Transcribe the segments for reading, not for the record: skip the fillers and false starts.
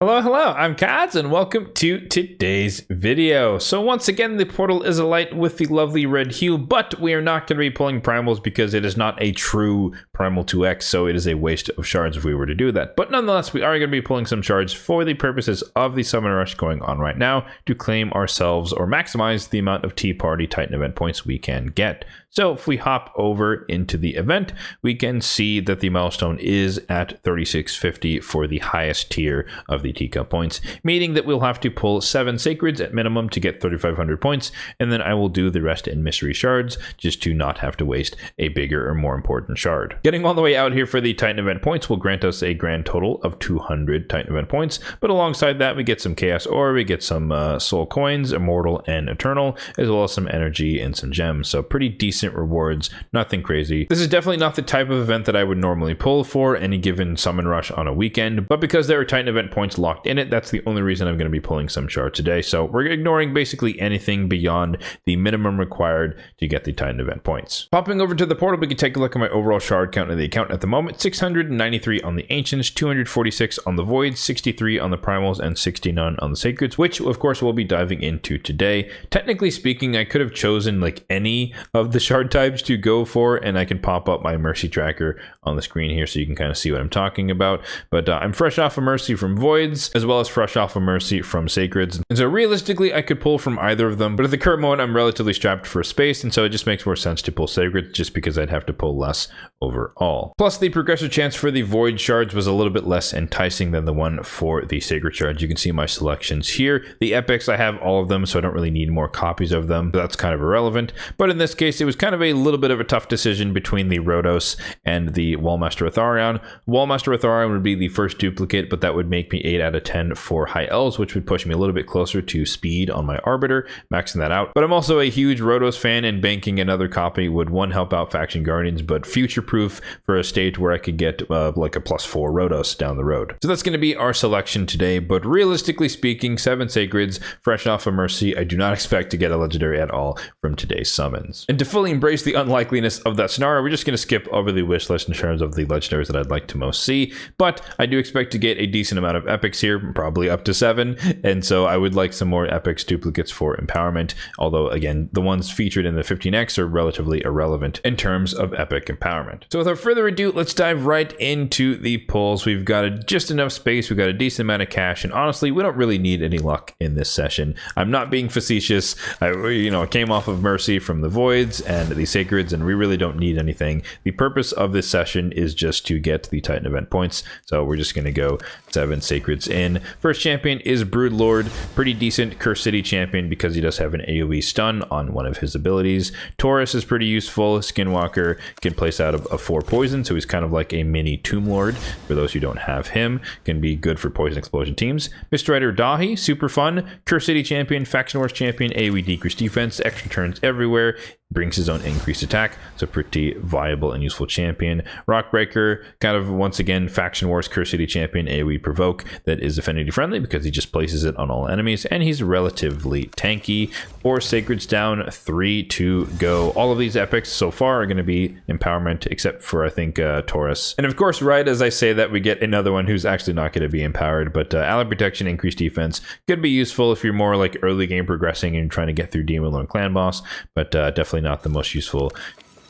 Hello, I'm Kads, and welcome to today's video. So once again, the portal is alight with the lovely red hue, but we are not going to be pulling primals because it is not a true primal 2x, so it is a waste of shards if we were to do that. But nonetheless, we are going to be pulling some shards for the purposes of the summon rush going on right now to claim ourselves or maximize the amount of Tea Party Titan event points we can get. So if we hop over into the event, we can see that the milestone is at 3650 for the highest tier of the Tika points, meaning that we'll have to pull 7 sacreds at minimum to get 3500 points, and then I will do the rest in mystery shards just to not have to waste a bigger or more important shard. Getting all the way out here for the Titan event points will grant us a grand total of 200 Titan event points, but alongside that we get some chaos ore, we get some soul coins, immortal and eternal, as well as some energy and some gems. So pretty decent rewards, nothing crazy. This is definitely not the type of event that I would normally pull for any given summon rush on a weekend, but because there are Titan event points locked in it, that's the only reason I'm going to be pulling some shards today. So we're ignoring basically anything beyond the minimum required to get the Titan event points. Popping over to the portal, we can take a look at my overall shard count in the account at the moment. 693 on the ancients, 246 on the voids, 63 on the primals, and 69 on the sacreds, which of course we'll be diving into today. Technically speaking, I could have chosen like any of the shard types to go for, and I can pop up my mercy tracker on the screen here so you can kind of see what I'm talking about. But I'm fresh off a mercy from voids as well as fresh off a mercy from sacreds, and so realistically I could pull from either of them, but at the current moment I'm relatively strapped for space, and so it just makes more sense to pull sacreds just because I'd have to pull less overall. Plus the progressive chance for the void shards was a little bit less enticing than the one for the sacred shards. You can see my selections here. The epics, I have all of them, so I don't really need more copies of them, so that's kind of irrelevant. But in this case it was kind of a little bit of a tough decision between the Rhodos and the Wallmaster Atharion. Wallmaster Atharion would be the first duplicate, but that would make me 8 out of 10 for high L's, which would push me a little bit closer to speed on my Arbiter, maxing that out. But I'm also a huge Rhodos fan, and banking another copy would, one, help out Faction Guardians, but future-proof for a stage where I could get like a +4 Rhodos down the road. So that's going to be our selection today, but realistically speaking, 7 Sacreds, fresh off of Mercy, I do not expect to get a legendary at all from today's summons. And to fully embrace the unlikeliness of that scenario, we're just going to skip over the wish list in terms of the legendaries that I'd like to most see, but I do expect to get a decent amount of epics here, probably up to 7, and so I would like some more epics duplicates for empowerment, although again the ones featured in the 15x are relatively irrelevant in terms of epic empowerment. So without further ado, let's dive right into the pulls. We've got just enough space, we've got a decent amount of cash, and honestly we don't really need any luck in this session. I'm not being facetious. I came off of Mercy from the Voids and the Sacreds, and we really don't need anything. The purpose of this session is just to get the Titan event points, so we're just going to go 7 Sacreds in. First champion is Broodlord, pretty decent Curse City champion because he does have an AoE stun on one of his abilities. Taurus is pretty useful. Skinwalker can place out a 4 poison, so he's kind of like a mini Tomb Lord. For those who don't have him, can be good for poison explosion teams. Mistwriter Dahi, super fun. Curse City champion, Faction Wars champion, AoE decreased defense, extra turns everywhere, brings his own increased attack, so pretty viable and useful champion. Rockbreaker, kind of once again Faction Wars Curse City champion, AoE provoke, that is affinity friendly because he just places it on all enemies, and he's relatively tanky. 4 Sacreds down, 3 to go. All of these epics so far are going to be empowerment, except for I think Taurus. And of course, right as I say that, we get another one who's actually not going to be empowered, but ally protection, increased defense, could be useful if you're more like early game progressing and trying to get through Demon Lord Clan boss, but definitely not the most useful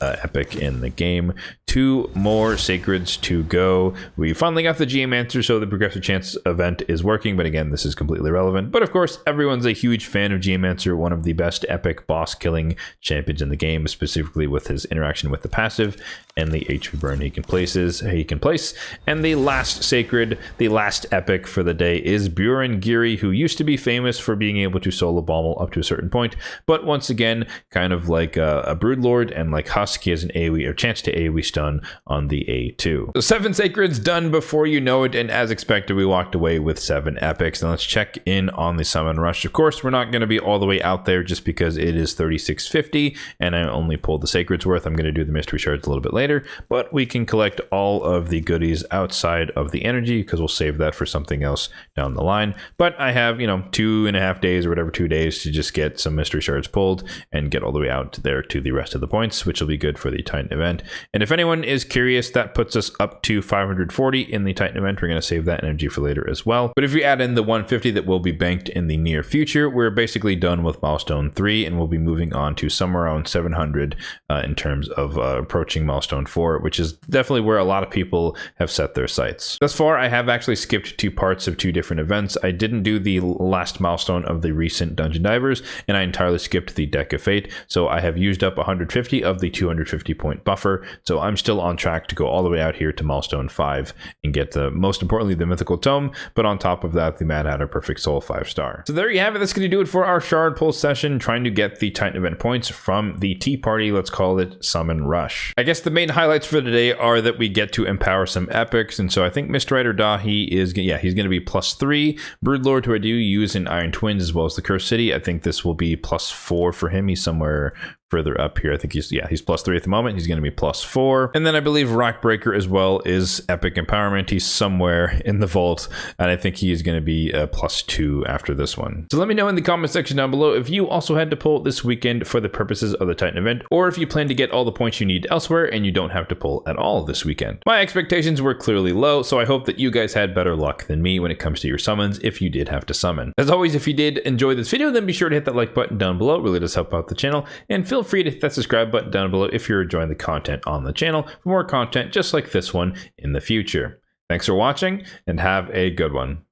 epic in the game. 2 more Sacreds to go. We finally got the Geomancer, so the progressive chance event is working, but again, this is completely irrelevant. But of course, everyone's a huge fan of Geomancer, one of the best epic boss killing champions in the game, specifically with his interaction with the passive and the HP burn he can place. And the last Sacred, the last epic for the day, is Buren Giri, who used to be famous for being able to solo bommel up to a certain point, but once again, kind of like a Broodlord and like Husk, he has an AoE or chance to AoE stun on the A2. So 7 Sacreds done before you know it, and as expected, we walked away with 7 epics. And let's check in on the summon rush. Of course, we're not going to be all the way out there just because it is 3650, and I only pulled the Sacred's worth. I'm going to do the mystery shards a little bit later, but we can collect all of the goodies outside of the energy because we'll save that for something else down the line. But I have, 2.5 days or whatever, 2 days to just get some mystery shards pulled and get all the way out there to the rest of the points, which will be be good for the Titan event. And if anyone is curious, that puts us up to 540 in the Titan event. We're going to save that energy for later as well. But if you add in the 150 that will be banked in the near future, we're basically done with milestone 3, and we'll be moving on to somewhere around 700 in terms of approaching milestone 4, which is definitely where a lot of people have set their sights. Thus far, I have actually skipped 2 parts of 2 different events. I didn't do the last milestone of the recent Dungeon Divers, and I entirely skipped the Deck of Fate. So I have used up 150 of the 250 point buffer. So I'm still on track to go all the way out here to milestone 5 and get the, most importantly, the Mythical Tome, but on top of that, the Mad Hatter Perfect Soul 5-star. So there you have it. That's going to do it for our shard pull session, trying to get the Titan event points from the Tea Party. Let's call it Summon Rush. I guess the main highlights for today are that we get to empower some epics, and so I think Mr. Rider Dahi is, yeah, he's going to be +3. Broodlord, who I do use in Iron Twins, as well as the Cursed City, I think this will be +4 for him. He's somewhere further up here. I think he's +3 at the moment. He's going to be +4. And then I believe Rockbreaker as well is epic empowerment. He's somewhere in the vault, and I think he is going to be +2 after this one. So let me know in the comment section down below if you also had to pull this weekend for the purposes of the Titan event, or if you plan to get all the points you need elsewhere and you don't have to pull at all this weekend. My expectations were clearly low, so I hope that you guys had better luck than me when it comes to your summons if you did have to summon. As always, if you did enjoy this video, then be sure to hit that like button down below. It really does help out the channel, and feel free to hit that subscribe button down below if you're enjoying the content on the channel for more content just like this one in the future. Thanks for watching, and have a good one.